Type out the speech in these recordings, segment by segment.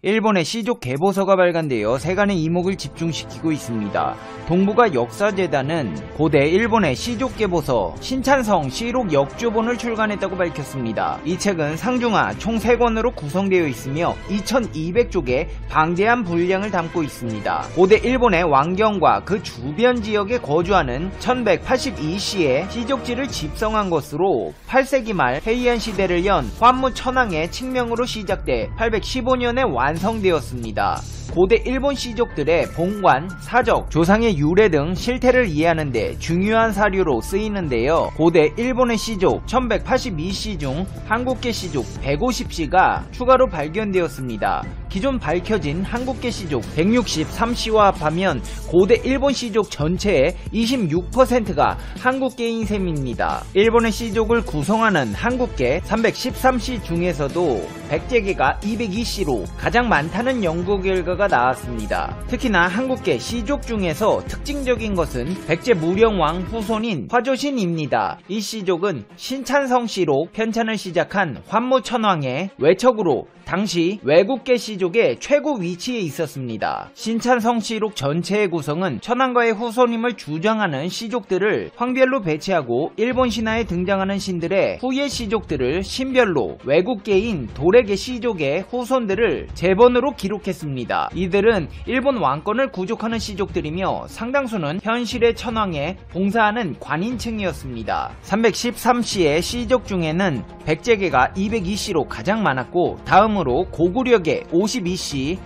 일본의 시족 계보서가 발간되어 세간의 이목을 집중시키고 있습니다. 동북아 역사재단은 고대 일본의 시족 계보서 신찬성 시록 역조본을 출간했다고 밝혔습니다. 이 책은 상중하 총 3권으로 구성되어 있으며 2200쪽의 방대한 분량을 담고 있습니다. 고대 일본의 왕경과 그 주변 지역에 거주하는 1182시의 시족지를 집성한 것으로 8세기 말 헤이안 시대를 연 환무 천황의 칙명으로 시작돼 815년에 완성되었습니다. 고대 일본 시족들의 본관, 사적, 조상의 유래 등 실태를 이해하는 데 중요한 사료로 쓰이는데요. 고대 일본의 시족 1182시 중 한국계 시족 150시가 추가로 발견되었습니다. 기존 밝혀진 한국계 시족 163시와 합하면 고대 일본 시족 전체의 26%가 한국계인 셈입니다. 일본의 시족을 구성하는 한국계 313시 중에서도 백제계가 202시로 가장 많다는 연구 결과가 나왔습니다. 특히나 한국계 시족 중에서 특징적인 것은 백제 무령왕 후손인 화조신입니다. 이 시족은 신찬성시록 편찬을 시작한 환무천왕의 외척으로 당시 외국계 시족의 최고 위치에 있었습니다. 신찬성시록 전체의 구성은 천황과의 후손임을 주장하는 시족들을 황별로 배치하고 일본 신화에 등장하는 신들의 후예 시족들을 신별로 외국계인 도래계 시족의 후손들을 제번으로 기록했습니다. 이들은 일본 왕권을 구족하는 시족들이며 상당수는 현실의 천황에 봉사하는 관인층이었습니다. 313시의 시족 중에는 백제계가 202시로 가장 많았고 다음으로 고구려계 52시,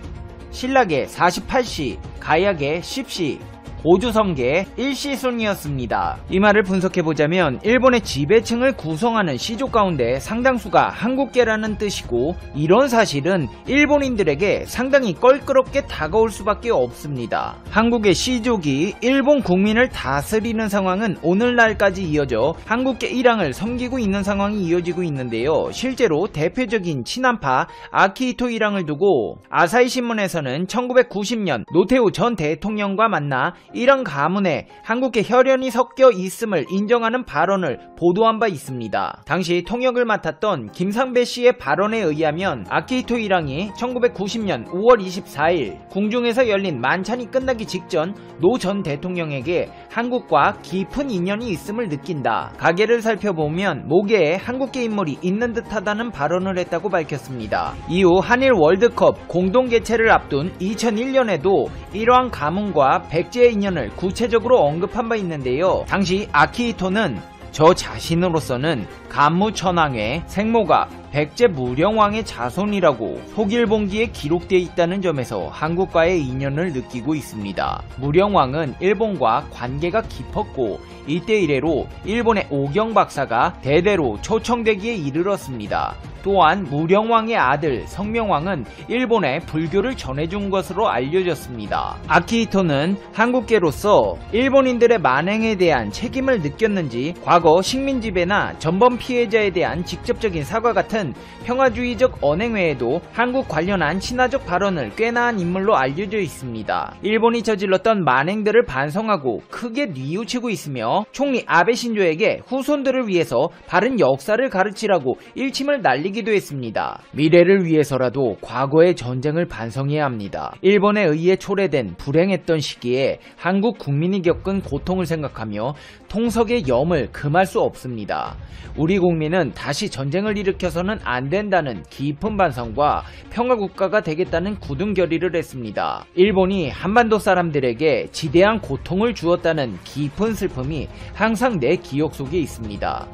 신라계 48시, 가야계 10시, 고주성계 1시 순이었습니다. 이 말을 분석해보자면 일본의 지배층을 구성하는 시족 가운데 상당수가 한국계라는 뜻이고, 이런 사실은 일본인들에게 상당히 껄끄럽게 다가올 수밖에 없습니다. 한국의 시족이 일본 국민을 다스리는 상황은 오늘날까지 이어져 한국계 일왕을 섬기고 있는 상황이 이어지고 있는데요. 실제로 대표적인 친한파 아키히토 일왕을 두고 아사히 신문에서는 1990년 노태우 전 대통령과 만나 일왕 가문에 한국계 혈연이 섞여 있음을 인정하는 발언을 보도한 바 있습니다. 당시 통역을 맡았던 김상배 씨의 발언에 의하면 아키히토 일왕이 1990년 5월 24일 궁중에서 열린 만찬이 끝나기 직전 노 전 대통령에게 한국과 깊은 인연이 있음을 느낀다. 가계를 살펴보면 모계에 한국계 인물이 있는 듯하다는 발언을 했다고 밝혔습니다. 이후 한일 월드컵 공동 개최를 앞둔 2001년에도 일왕 가문과 백제의 인연을 구체적으로 언급한 바 있는데요. 당시 아키히토는 저 자신으로서는 간무천왕의 생모가 백제 무령왕의 자손이라고 속일봉지에 기록되어 있다는 점에서 한국과의 인연을 느끼고 있습니다. 무령왕은 일본과 관계가 깊었고 이때 이래로 일본의 오경 박사가 대대로 초청되기에 이르렀습니다. 또한 무령왕의 아들 성명왕은 일본에 불교를 전해준 것으로 알려졌습니다. 아키히토는 한국계로서 일본인들의 만행에 대한 책임을 느꼈는지 과거 식민지배나 전범 피해자에 대한 직접적인 사과 같은 평화주의적 언행 외에도 한국 관련한 친화적 발언을 꽤나 한 인물로 알려져 있습니다. 일본이 저질렀던 만행들을 반성하고 크게 뉘우치고 있으며 총리 아베 신조에게 후손들을 위해서 바른 역사를 가르치라고 일침을 날리기도 했습니다. 미래를 위해서라도 과거의 전쟁을 반성해야 합니다. 일본에 의해 초래된 불행했던 시기에 한국 국민이 겪은 고통을 생각하며 통석의 염을 금할 수 없습니다. 우리 국민은 다시 전쟁을 일으켜서는 안 된다는 깊은 반성과 평화국가가 되겠다는 굳은 결의를 했습니다. 일본이 한반도 사람들에게 지대한 고통을 주었다는 깊은 슬픔이 항상 내 기억 속에 있습니다.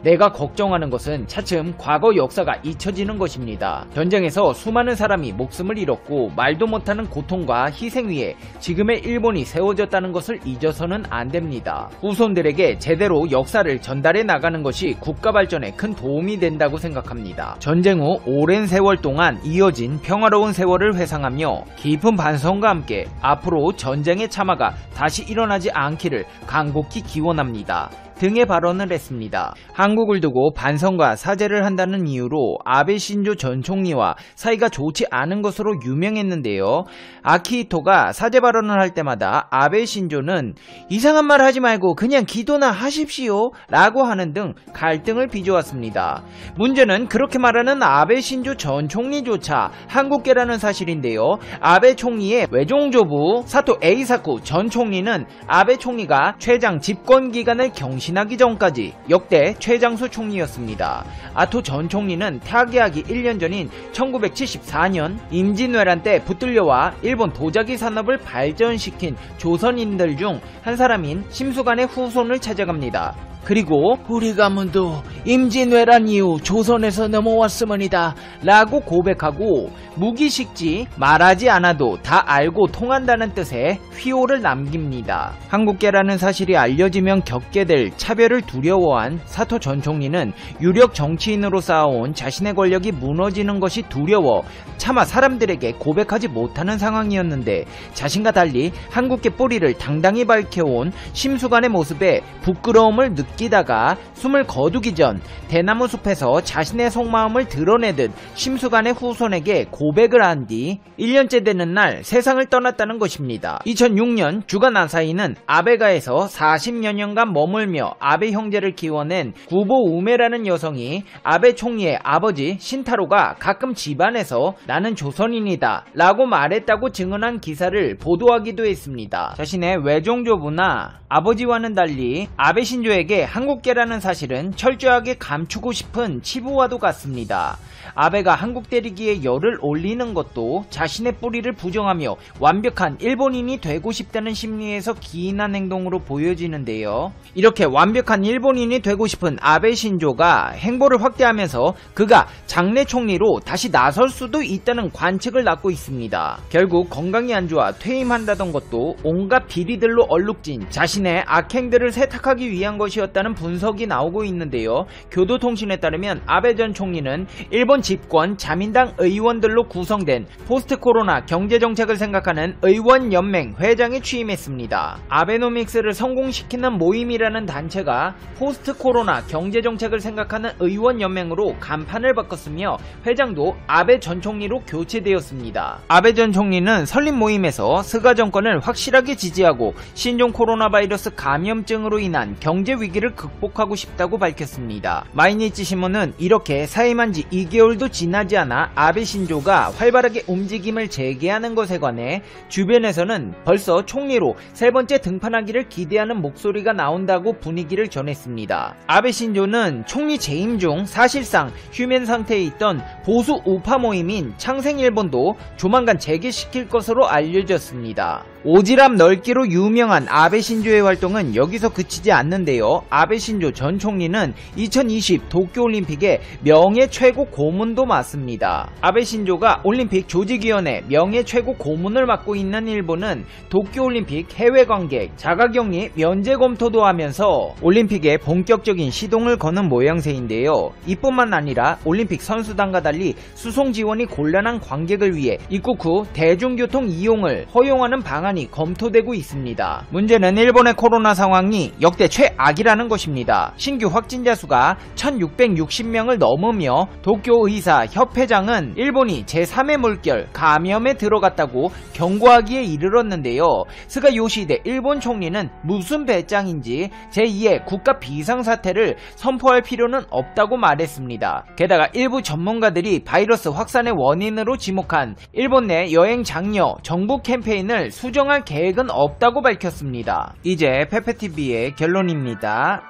내가 걱정하는 것은 차츰 과거 역사가 잊혀지는 것입니다. 전쟁에서 수많은 사람이 목숨을 잃었고 말도 못하는 고통과 희생 위에 지금의 일본이 세워졌다는 것을 잊어서는 안 됩니다. 후손들에게 제대로 역사를 전달해 나가는 것이 국가 발전에 큰 도움이 된다고 생각합니다. 전쟁 후 오랜 세월 동안 이어진 평화로운 세월을 회상하며 깊은 반성과 함께 앞으로 전쟁의 참화가 다시 일어나지 않기를 간곡히 기원합니다. 등의 발언을 했습니다. 한국을 두고 반성과 사죄를 한다는 이유로 아베 신조 전 총리와 사이가 좋지 않은 것으로 유명했는데요. 아키히토가 사죄 발언을 할 때마다 아베 신조는 이상한 말 하지 말고 그냥 기도나 하십시오 라고 하는 등 갈등을 빚어왔습니다. 문제는 그렇게 말하는 아베 신조 전 총리조차 한국계라는 사실인데요. 아베 총리의 외종조부 사토 에이사쿠 전 총리는 아베 총리가 최장 집권 기간을 경신하기 전까지 역대 최장수 총리였습니다. 아토 전 총리는 타계하기 1년 전인 1974년 임진왜란 때 붙들려와 일본 도자기 산업을 발전시킨 조선인들 중 한 사람인 심수관의 후손을 찾아갑니다. 그리고 우리 가문도 임진왜란 이후 조선에서 넘어왔으머니다 라고 고백하고 무기식지 말하지 않아도 다 알고 통한다는 뜻의 휘호를 남깁니다. 한국계라는 사실이 알려지면 겪게 될 차별을 두려워한 사토 전 총리는 유력 정치인으로 쌓아온 자신의 권력이 무너지는 것이 두려워 차마 사람들에게 고백하지 못하는 상황이었는데 자신과 달리 한국계 뿌리를 당당히 밝혀온 심수관의 모습에 부끄러움을 느끼다가 숨을 거두기 전 대나무 숲에서 자신의 속마음을 드러내듯 심수관의 후손에게 고백을 한 뒤 1년째 되는 날 세상을 떠났다는 것입니다. 2006년 주간 아사히는 아베가에서 40여 년간 머물며 아베 형제를 키워낸 구보 우메라는 여성이 아베 총리의 아버지 신타로가 가끔 집안에서 나는 조선인이다 라고 말했다고 증언한 기사를 보도하기도 했습니다. 자신의 외종조부나 아버지와는 달리 아베 신조에게 한국계라는 사실은 철저하게 감추고 싶은 치부와도 같습니다. 아베가 한국 때리기에 열을 올리는 것도 자신의 뿌리를 부정하며 완벽한 일본인이 되고 싶다는 심리에서 기인한 행동으로 보여지는데요. 이렇게 완벽한 일본인이 되고 싶은 아베 신조가 행보를 확대하면서 그가 장례 총리로 다시 나설 수도 있다는 관측을 낳고 있습니다. 결국 건강이 안 좋아 퇴임한다던 것도 온갖 비리들로 얼룩진 자신의 악행들을 세탁하기 위한 것이었다는 분석이 나오고 있는데요. 교도통신에 따르면 아베 전 총리는 일본 집권 자민당 의원들로 구성된 포스트 코로나 경제정책을 생각하는 의원연맹 회장에 취임했습니다. 아베노믹스를 성공시키는 모임이라는 단체가 포스트 코로나 경제정책을 생각하는 의원연맹으로 간판을 바꿨으며 회장도 아베 전 총리로 교체되었습니다. 아베 전 총리는 설립 모임에서 스가 정권을 확실하게 지지하고 신종 코로나 바이러스 감염증으로 인한 경제 위기를 극복하고 싶다고 밝혔습니다. 마이니치 신문은 이렇게 사임한 지 2개월도 지나지 않아 아베 신조가 활발하게 움직임을 재개하는 것에 관해 주변에서는 벌써 총리로 세 번째 등판하기를 기대하는 목소리가 나온다고 분위기를 전했습니다. 아베 신조는 총리 재임 중 사실상 휴면 상태에 있던 보수 우파 모임인 창생일본도 조만간 재개시킬 것으로 알려졌습니다. 오지랖 넓기로 유명한 아베 신조의 활동은 여기서 그치지 않는데요. 아베 신조 전 총리는 2020 도쿄올림픽의 명예 최고 고문도 맡습니다. 아베 신조가 올림픽 조직위원회 명예 최고 고문을 맡고 있는 일본은 도쿄올림픽 해외 관객 자가격리 면제 검토도 하면서 올림픽에 본격적인 시동을 거는 모양새인데요. 이뿐만 아니라 올림픽 선수단과 달리 수송 지원이 곤란한 관객을 위해 입국 후 대중교통 이용을 허용하는 방안이 검토되고 있습니다. 문제는 일본의 코로나 상황이 역대 최악이라는 것입니다. 신규 확진자 수가 1660명을 넘으며 도쿄의사 협회장은 일본이 제3의 물결 감염에 들어갔다고 경고하기에 이르렀는데요. 스가 요시히데 일본 총리는 무슨 배짱인지 제2의 국가 비상사태를 선포할 필요는 없다고 말했습니다. 게다가 일부 전문가들이 바이러스 확산의 원인으로 지목한 일본 내 여행 장려 정부 캠페인을 수정할 계획은 없다고 밝혔습니다. 이제 페페TV의 결론입니다.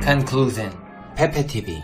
Conclusion. 페페TV.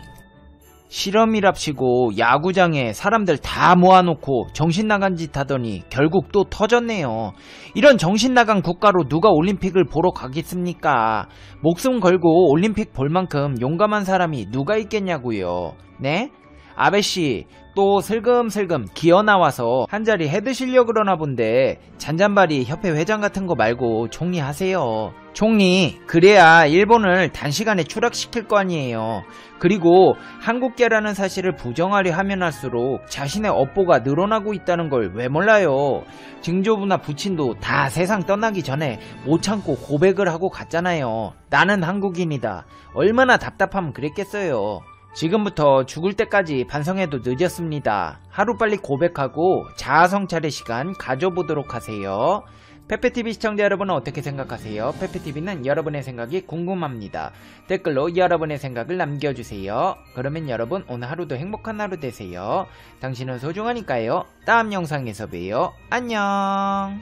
실험이랍시고 야구장에 사람들 다 모아놓고 정신나간 짓 하더니 결국 또 터졌네요. 이런 정신나간 국가로 누가 올림픽을 보러 가겠습니까? 목숨 걸고 올림픽 볼 만큼 용감한 사람이 누가 있겠냐고요. 네? 아베씨 또 슬금슬금 기어나와서 한자리 해드시려 그러나 본데 잔잔바리 협회 회장 같은 거 말고 총리 하세요. 총리 그래야 일본을 단시간에 추락시킬 거 아니에요. 그리고 한국계라는 사실을 부정하려 하면 할수록 자신의 업보가 늘어나고 있다는 걸 왜 몰라요. 증조부나 부친도 다 세상 떠나기 전에 못 참고 고백을 하고 갔잖아요. 나는 한국인이다. 얼마나 답답하면 그랬겠어요. 지금부터 죽을 때까지 반성해도 늦었습니다. 하루빨리 고백하고 자아성찰의 시간 가져보도록 하세요. 페페TV 시청자 여러분은 어떻게 생각하세요? 페페TV는 여러분의 생각이 궁금합니다. 댓글로 여러분의 생각을 남겨주세요. 그러면 여러분 오늘 하루도 행복한 하루 되세요. 당신은 소중하니까요. 다음 영상에서 봬요. 안녕.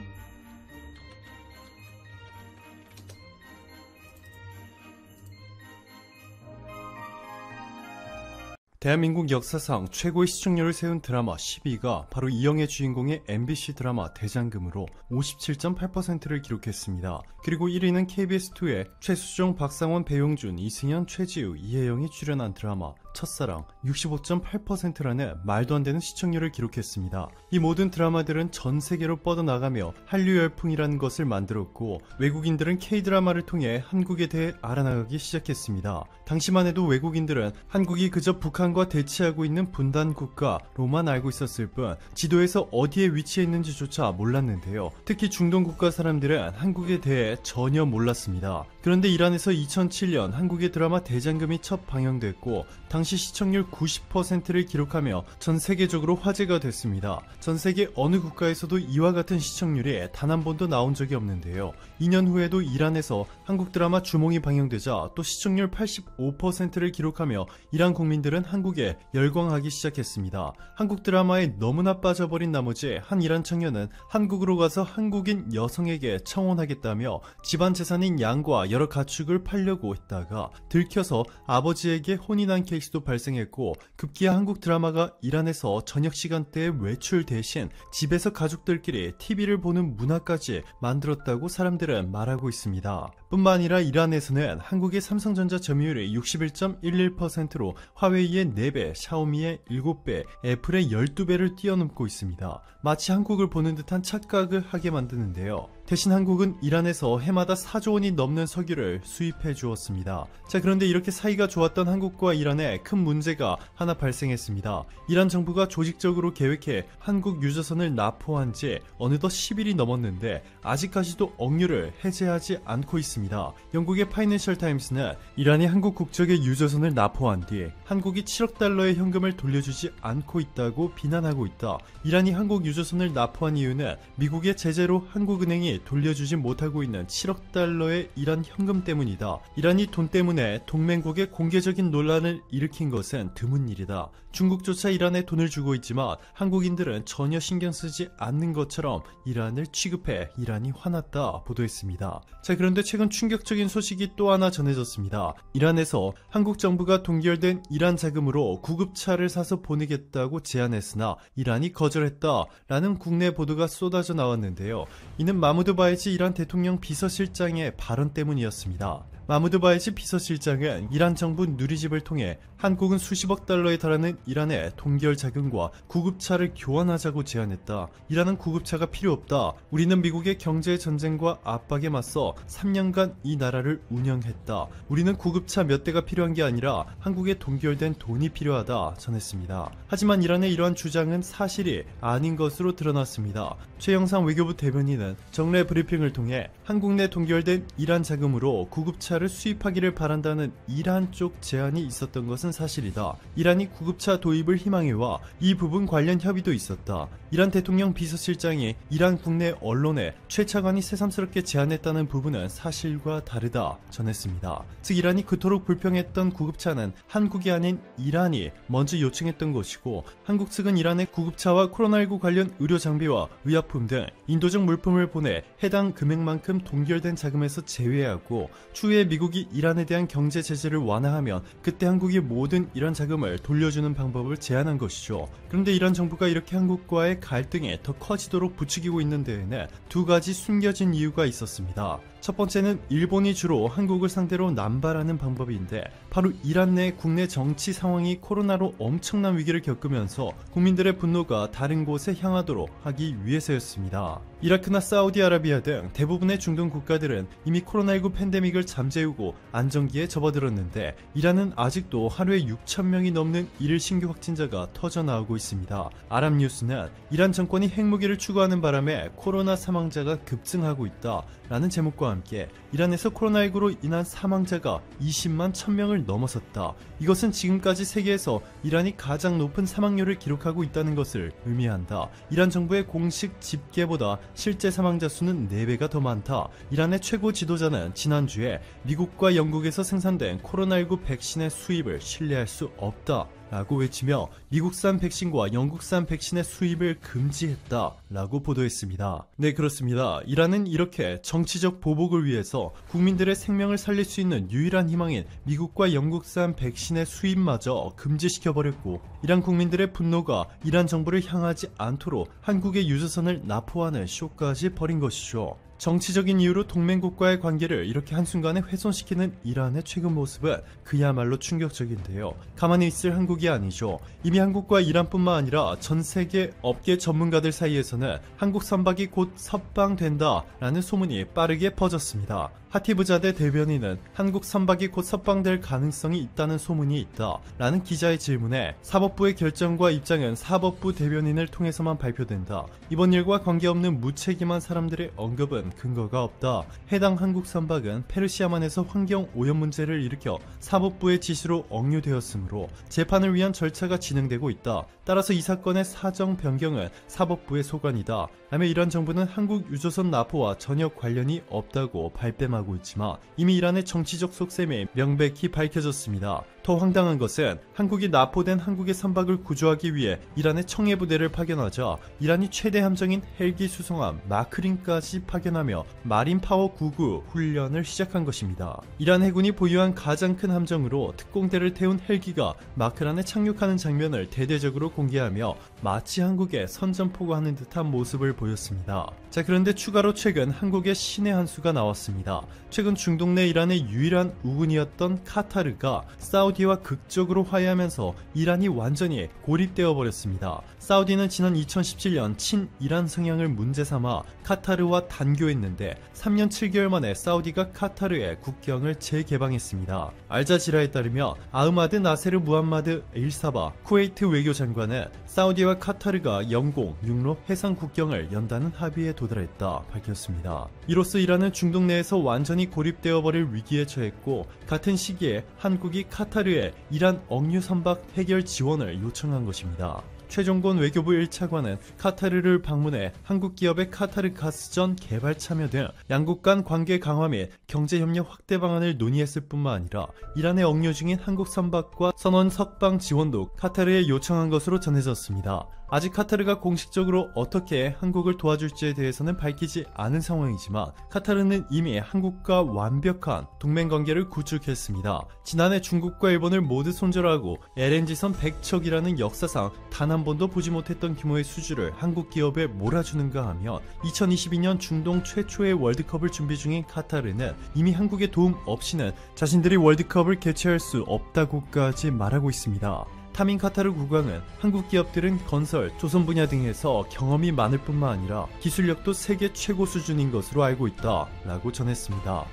대한민국 역사상 최고의 시청률을 세운 드라마 12위가 바로 이영애 주인공의 MBC 드라마 대장금으로 57.8%를 기록했습니다. 그리고 1위는 KBS2의 최수종, 박상원, 배용준, 이승현, 최지우, 이혜영이 출연한 드라마 첫사랑 65.8%라는 말도 안 되는 시청률을 기록했습니다. 이 모든 드라마들은 전 세계로 뻗어나가며 한류 열풍이라는 것을 만들었고 외국인들은 K드라마를 통해 한국에 대해 알아나가기 시작했습니다. 당시만 해도 외국인들은 한국이 그저 북한과 대치하고 있는 분단 국가로만 알고 있었을 뿐 지도에서 어디에 위치해 있는지조차 몰랐는데요. 특히 중동 국가 사람들은 한국에 대해 전혀 몰랐습니다. 그런데 이란에서 2007년 한국의 드라마 대장금이 첫 방영됐고 당시 시청률 90%를 기록하며 전 세계적으로 화제가 됐습니다. 전 세계 어느 국가에서도 이와 같은 시청률이 단 한 번도 나온 적이 없는데요. 2년 후에도 이란에서 한국 드라마 주몽이 방영되자 또 시청률 85%를 기록하며 이란 국민들은 한국에 열광하기 시작했습니다. 한국 드라마에 너무나 빠져버린 나머지 한 이란 청년은 한국으로 가서 한국인 여성에게 청혼하겠다며 집안 재산인 양과 여러 가축을 팔려고 했다가 들켜서 아버지에게 혼인한 케이스도 발생했고 급기야 한국 드라마가 이란에서 저녁 시간대에 외출 대신 집에서 가족들끼리 TV를 보는 문화까지 만들었다고 사람들은 말하고 있습니다. 뿐만 아니라 이란에서는 한국의 삼성전자 점유율이 61.11%로 화웨이의 4배, 샤오미의 7배, 애플의 12배를 뛰어넘고 있습니다. 마치 한국을 보는 듯한 착각을 하게 만드는데요. 대신 한국은 이란에서 해마다 4조 원이 넘는 석유를 수입해 주었습니다. 자, 그런데 이렇게 사이가 좋았던 한국과 이란에 큰 문제가 하나 발생했습니다. 이란 정부가 조직적으로 계획해 한국 유조선을 납포한 지 어느덧 10일이 넘었는데 아직까지도 억류를 해제하지 않고 있습니다. 영국의 파이낸셜 타임스는 이란이 한국 국적의 유조선을 납포한 뒤 한국이 7억 달러의 현금을 돌려주지 않고 있다고 비난하고 있다. 이란이 한국 유조선을 납포한 이유는 미국의 제재로 한국은행이 돌려주지 못하고 있는 7억 달러의 이란 현금 때문이다. 이란이 돈 때문에 동맹국에 공개적인 논란을 일으킨 것은 드문 일이다. 중국조차 이란에 돈을 주고 있지만 한국인들은 전혀 신경 쓰지 않는 것처럼 이란을 취급해 이란이 화났다 보도했습니다. 자, 그런데 최근 충격적인 소식이 또 하나 전해졌습니다. 이란에서 한국 정부가 동결된 이란 자금으로 구급차를 사서 보내겠다고 제안했으나 이란이 거절했다라는 국내 보도가 쏟아져 나왔는데요. 이는 마무드 바이지 이란 대통령 비서실장의 발언 때문이었습니다. 마무드 바이지 비서실장은 이란 정부 누리집을 통해 한국은 수십억 달러에 달하는 이란의 동결 자금과 구급차를 교환하자고 제안했다. 이란은 구급차가 필요 없다. 우리는 미국의 경제 전쟁과 압박에 맞서 3년간 이 나라를 운영했다. 우리는 구급차 몇 대가 필요한 게 아니라 한국에 동결된 돈이 필요하다 전했습니다. 하지만 이란의 이러한 주장은 사실이 아닌 것으로 드러났습니다. 최영상 외교부 대변인은 정례 브리핑을 통해 한국 내 동결된 이란 자금으로 구급차를 수입하기를 바란다는 이란 쪽 제안이 있었던 것은 사실이다. 이란이 구급차 도입을 희망해와 이 부분 관련 협의도 있었다. 이란 대통령 비서실장이 이란 국내 언론에 최 차관이 새삼스럽게 제안했다는 부분은 사실과 다르다 전했습니다. 즉 이란이 그토록 불평했던 구급차는 한국이 아닌 이란이 먼저 요청했던 것이고 한국 측은 이란의 구급차와 코로나19 관련 의료 장비와 의약품 등 인도적 물품을 보내 후에 해당 금액만큼 동결된 자금에서 제외하고 추후에 미국이 이란에 대한 경제 제재를 완화하면 그때 한국이 모든 이란 자금을 돌려주는 방법을 제안한 것이죠. 그런데 이란 정부가 이렇게 한국과의 갈등이 더 커지도록 부추기고 있는 데에는 두 가지 숨겨진 이유가 있었습니다. 첫 번째는 일본이 주로 한국을 상대로 남발하는 방법인데 바로 이란 내 국내 정치 상황이 코로나로 엄청난 위기를 겪으면서 국민들의 분노가 다른 곳에 향하도록 하기 위해서였습니다. 이라크나 사우디아라비아 등 대부분의 중동 국가들은 이미 코로나19 팬데믹을 잠재우고 안정기에 접어들었는데 이란은 아직도 하루에 6,000명이 넘는 일일 신규 확진자가 터져나오고 있습니다. 아랍뉴스는 이란 정권이 핵무기를 추구하는 바람에 코로나 사망자가 급증하고 있다 라는 제목과 함께 이란에서 코로나19로 인한 사망자가 20만 1000명을 넘어섰다. 이것은 지금까지 세계에서 이란이 가장 높은 사망률을 기록하고 있다는 것을 의미한다. 이란 정부의 공식 집계보다 실제 사망자 수는 4배가 더 많다. 이란의 최고 지도자는 지난주에 미국과 영국에서 생산된 코로나19 백신의 수입을 신뢰할 수 없다 라고 외치며 미국산 백신과 영국산 백신의 수입을 금지했다 라고 보도했습니다. 네, 그렇습니다. 이란은 이렇게 정치적 보복을 위해서 국민들의 생명을 살릴 수 있는 유일한 희망인 미국과 영국산 백신의 수입마저 금지시켜버렸고 이란 국민들의 분노가 이란 정부를 향하지 않도록 한국의 유조선을 납포하는 쇼까지 벌인 것이죠. 정치적인 이유로 동맹국과의 관계를 이렇게 한순간에 훼손시키는 이란의 최근 모습은 그야말로 충격적인데요. 가만히 있을 한국이 아니죠. 이미 한국과 이란뿐만 아니라 전 세계 업계 전문가들 사이에서는 한국 선박이 곧 석방된다 라는 소문이 빠르게 퍼졌습니다. 하티브자대 대변인은 한국 선박이 곧 석방될 가능성이 있다는 소문이 있다 라는 기자의 질문에 사법부의 결정과 입장은 사법부 대변인을 통해서만 발표된다. 이번 일과 관계없는 무책임한 사람들의 언급은 근거가 없다. 해당 한국 선박은 페르시아만에서 환경 오염 문제를 일으켜 사법부의 지시로 억류되었으므로 재판을 위한 절차가 진행되고 있다. 따라서 이 사건의 사정 변경은 사법부의 소관이다. 라며 이란 정부는 한국 유조선 납포와 전혀 관련이 없다고 발뺌하고 있지만 이미 이란의 정치적 속셈이 명백히 밝혀졌습니다. 더 황당한 것은 한국이 납포된 한국의 선박을 구조하기 위해 이란의 청해부대를 파견하자 이란이 최대 함정인 헬기 수송함 마크린까지 파견하며 마린 파워 99 훈련을 시작한 것입니다. 이란 해군이 보유한 가장 큰 함정으로 특공대를 태운 헬기가 마크란에 착륙하는 장면을 대대적으로 공개하며 마치 한국에 선전포고하는 듯한 모습을 보였습니다. 자, 그런데 추가로 최근 한국의 신의 한 수가 나왔습니다. 최근 중동 내 이란의 유일한 우군이었던 카타르가 사우디와 극적으로 화해하면서 이란이 완전히 고립되어 버렸습니다. 사우디는 지난 2017년 친이란 성향을 문제 삼아 카타르와 단교했는데 3년 7개월 만에 사우디가 카타르의 국경을 재개방했습니다. 알자지라에 따르면 아흐마드 나세르 무함마드 일사바 쿠웨이트 외교장관은 사우디와 카타르가 영공, 육로, 해상 국경을 연다는 합의에 도달했다 밝혔습니다. 이로써 이란은 중동 내에서 완전히 고립되어 버릴 위기에 처했고 같은 시기에 한국이 카타르에 이란 억류 선박 해결 지원을 요청한 것입니다. 최종곤 외교부 1차관은 카타르를 방문해 한국 기업의 카타르 가스전 개발 참여 등 양국 간 관계 강화 및 경제협력 확대 방안을 논의했을 뿐만 아니라 이란에 억류 중인 한국 선박과 선원 석방 지원도 카타르에 요청한 것으로 전해졌습니다. 아직 카타르가 공식적으로 어떻게 한국을 도와줄지에 대해서는 밝히지 않은 상황이지만 카타르는 이미 한국과 완벽한 동맹관계를 구축했습니다. 지난해 중국과 일본을 모두 손절하고 LNG선 100척이라는 역사상 단 한 번도 보지 못했던 규모의 수주를 한국 기업에 몰아주는가 하면 2022년 중동 최초의 월드컵을 준비 중인 카타르는 이미 한국의 도움 없이는 자신들이 월드컵을 개최할 수 없다고까지 말하고 있습니다. 타민 카타르 국왕은 한국 기업들은 건설, 조선 분야 등에서 경험이 많을 뿐만 아니라 기술력도 세계 최고 수준인 것으로 알고 있다 라고 전했습니다.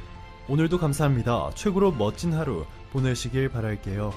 오늘도 감사합니다. 최고로 멋진 하루 보내시길 바랄게요.